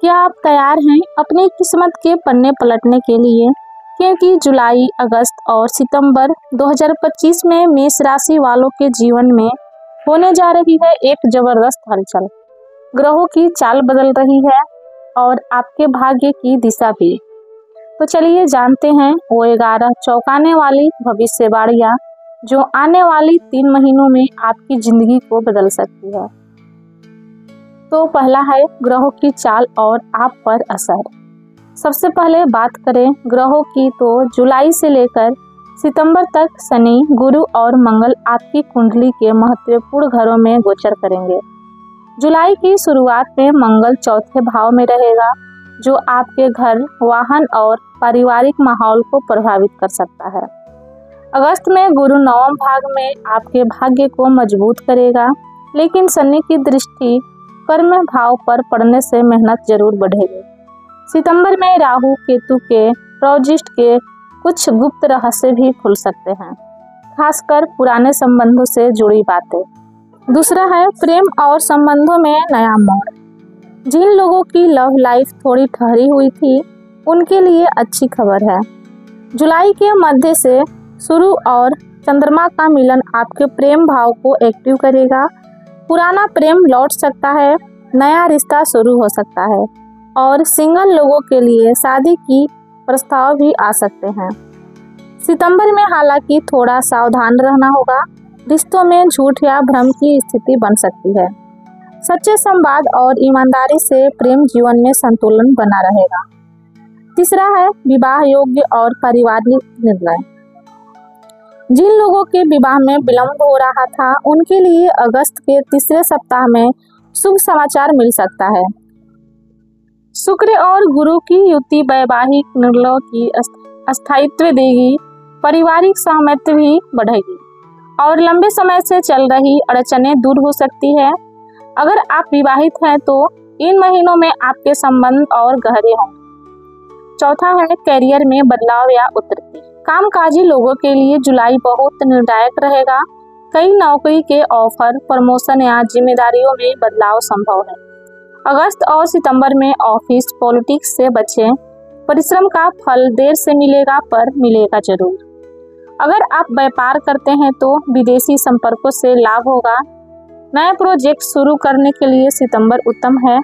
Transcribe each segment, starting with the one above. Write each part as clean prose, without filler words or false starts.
क्या आप तैयार हैं अपनी किस्मत के पन्ने पलटने के लिए? क्योंकि जुलाई, अगस्त और सितंबर 2025 में मेष राशि वालों के जीवन में होने जा रही है एक जबरदस्त हलचल। ग्रहों की चाल बदल रही है और आपके भाग्य की दिशा भी। तो चलिए जानते हैं वो 11 चौंकाने वाली भविष्यवाणियां जो आने वाली 3 महीनों में आपकी जिंदगी को बदल सकती है। तो पहला है ग्रहों की चाल और आप पर असर। सबसे पहले बात करें ग्रहों की, तो जुलाई से लेकर सितंबर तक शनि, गुरु और मंगल आपकी कुंडली के महत्वपूर्ण घरों में गोचर करेंगे। जुलाई की शुरुआत में मंगल चौथे भाव में रहेगा, जो आपके घर, वाहन और पारिवारिक माहौल को प्रभावित कर सकता है। अगस्त में गुरु नवम भाग में आपके भाग्य को मजबूत करेगा, लेकिन शनि की दृष्टि कर्म भाव पर पड़ने से मेहनत जरूर बढ़ेगी। सितंबर में राहु केतु के प्रोजिस्ट के कुछ गुप्त रहस्य भी खुल सकते हैं, खासकर पुराने संबंधों से जुड़ी बातें। दूसरा है प्रेम और संबंधों में नया मोड़। जिन लोगों की लव लाइफ थोड़ी ठहरी हुई थी, उनके लिए अच्छी खबर है। जुलाई के मध्य से शुरू और चंद्रमा का मिलन आपके प्रेम भाव को एक्टिव करेगा। पुराना प्रेम लौट सकता है, नया रिश्ता शुरू हो सकता है और सिंगल लोगों के लिए शादी की प्रस्ताव भी आ सकते हैं। सितंबर में हालांकि थोड़ा सावधान रहना होगा, रिश्तों में झूठ या भ्रम की स्थिति बन सकती है। सच्चे संवाद और ईमानदारी से प्रेम जीवन में संतुलन बना रहेगा। तीसरा है विवाह योग्य और पारिवारिक निर्णय। जिन लोगों के विवाह में विलंब हो रहा था, उनके लिए अगस्त के तीसरे सप्ताह में शुभ समाचार मिल सकता है। शुक्र और गुरु की युति वैवाहिक निर्णयों की स्थायित्व देगी, पारिवारिक सहमति भी बढ़ेगी और लंबे समय से चल रही अड़चनें दूर हो सकती है। अगर आप विवाहित हैं तो इन महीनों में आपके संबंध और गहरे होंगे। चौथा है करियर में बदलाव या उन्नति। कामकाजी लोगों के लिए जुलाई बहुत निर्णायक रहेगा। कई नौकरी के ऑफर, प्रमोशन या जिम्मेदारियों में बदलाव संभव है। अगस्त और सितंबर में ऑफिस पॉलिटिक्स से बचें। परिश्रम का फल देर से मिलेगा, पर मिलेगा जरूर। अगर आप व्यापार करते हैं तो विदेशी संपर्कों से लाभ होगा। नए प्रोजेक्ट शुरू करने के लिए सितंबर उत्तम है,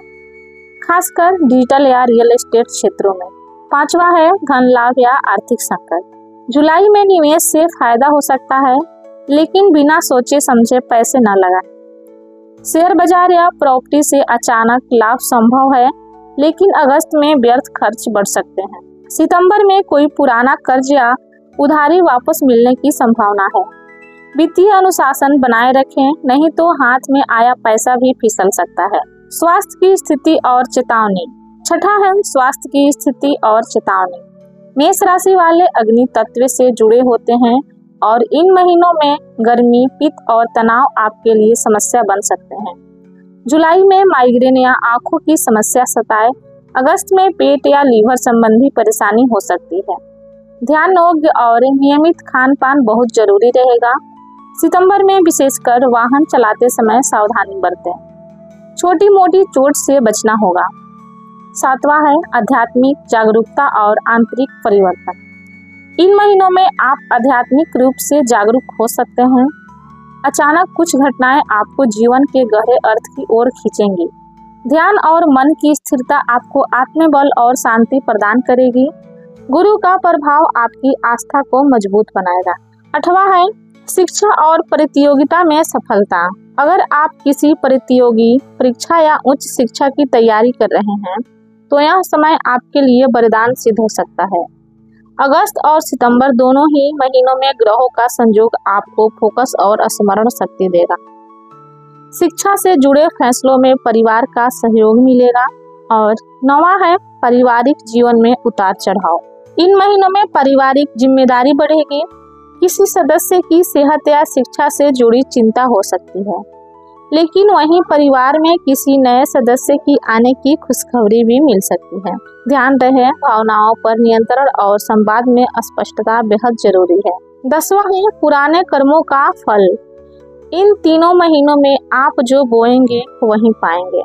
खासकर डिजिटल या रियल एस्टेट क्षेत्रों में। पांचवा है धन लाभ या आर्थिक संकट। जुलाई में निवेश से फायदा हो सकता है, लेकिन बिना सोचे समझे पैसे न लगाएं। शेयर बाजार या प्रॉपर्टी से अचानक लाभ संभव है, लेकिन अगस्त में व्यर्थ खर्च बढ़ सकते हैं। सितंबर में कोई पुराना कर्ज या उधारी वापस मिलने की संभावना है। वित्तीय अनुशासन बनाए रखें, नहीं तो हाथ में आया पैसा भी फिसल सकता है। स्वास्थ्य की स्थिति और चेतावनी। छठा है स्वास्थ्य की स्थिति और चेतावनी। मेष राशि वाले अग्नि तत्व से जुड़े होते हैं और इन महीनों में गर्मी, पित्त और तनाव आपके लिए समस्या बन सकते हैं। जुलाई में माइग्रेन या आंखों की समस्या सताए। अगस्त में पेट या लीवर संबंधी परेशानी हो सकती है। ध्यान योग्य और नियमित खान पान बहुत जरूरी रहेगा। सितंबर में विशेषकर वाहन चलाते समय सावधानी बरतें। छोटी मोटी चोट से बचना होगा। सातवां है आध्यात्मिक जागरूकता और आंतरिक परिवर्तन। इन महीनों में आप आध्यात्मिक रूप से जागरूक हो सकते हैं। अचानक कुछ घटनाएं आपको जीवन के गहरे अर्थ की ओर खींचेंगी। ध्यान और मन की स्थिरता आपको आत्मबल और शांति प्रदान करेगी। गुरु का प्रभाव आपकी आस्था को मजबूत बनाएगा। आठवां है शिक्षा और प्रतियोगिता में सफलता। अगर आप किसी प्रतियोगी परीक्षा या उच्च शिक्षा की तैयारी कर रहे हैं, तो यह समय आपके लिए वरदान सिद्ध हो सकता है। अगस्त और सितंबर दोनों ही महीनों में ग्रहों का संयोग आपको फोकस और स्मरण शक्ति देगा। शिक्षा से जुड़े फैसलों में परिवार का सहयोग मिलेगा। और नौवां है पारिवारिक जीवन में उतार चढ़ाव। इन महीनों में पारिवारिक जिम्मेदारी बढ़ेगी। किसी सदस्य की सेहत या शिक्षा से जुड़ी चिंता हो सकती है, लेकिन वहीं परिवार में किसी नए सदस्य की आने की खुशखबरी भी मिल सकती है। ध्यान रहे भावनाओं पर नियंत्रण और संवाद में स्पष्टता बेहद जरूरी है। 10वां है पुराने कर्मों का फल। इन तीनों महीनों में आप जो बोएंगे वही पाएंगे।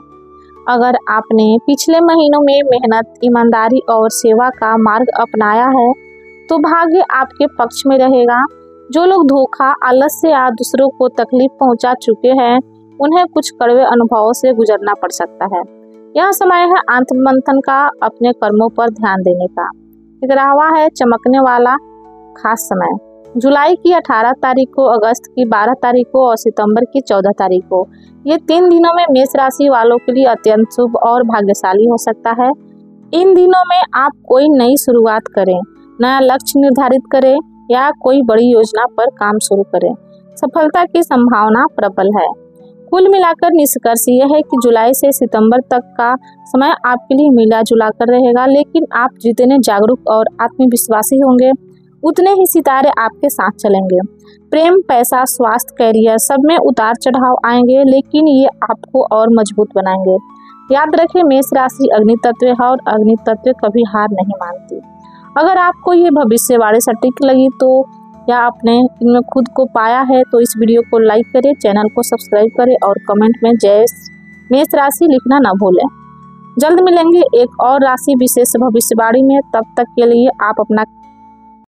अगर आपने पिछले महीनों में मेहनत, ईमानदारी और सेवा का मार्ग अपनाया है तो भाग्य आपके पक्ष में रहेगा। जो लोग धोखा, आलस्य या दूसरों को तकलीफ पहुंचा चुके हैं उन्हें कुछ कड़वे अनुभवों से गुजरना पड़ सकता है। यह समय है आत्ममंथन का, अपने कर्मों पर ध्यान देने का। 11वां है चमकने वाला खास समय। जुलाई की 18 तारीख को, अगस्त की 12 तारीख को और सितंबर की 14 तारीख को, ये 3 दिनों में मेष राशि वालों के लिए अत्यंत शुभ और भाग्यशाली हो सकता है। इन दिनों में आप कोई नई शुरुआत करें, नया लक्ष्य निर्धारित करें या कोई बड़ी योजना पर काम शुरू करें, सफलता की संभावना प्रबल है। कुल मिलाकर निष्कर्ष यह है कि जुलाई से सितंबर तक का समय आपके लिए मिला जुला कर रहेगा, लेकिन आप जितने जागरूक और आत्मविश्वासी होंगे उतने ही सितारे आपके साथ चलेंगे। प्रेम, पैसा, स्वास्थ्य, करियर सब में उतार चढ़ाव आएंगे, लेकिन ये आपको और मजबूत बनाएंगे। याद रखें, मेष राशि अग्नि तत्व है और अग्नि तत्व कभी हार नहीं मानती। अगर आपको ये भविष्यवाणी सटीक लगी तो या आपने इनमें खुद को पाया है तो इस वीडियो को लाइक करें, चैनल को सब्सक्राइब करें और कमेंट में जय मेष राशि लिखना ना भूलें। जल्द मिलेंगे एक और राशि विशेष भविष्यवाणी में। तब तक के लिए आप अपना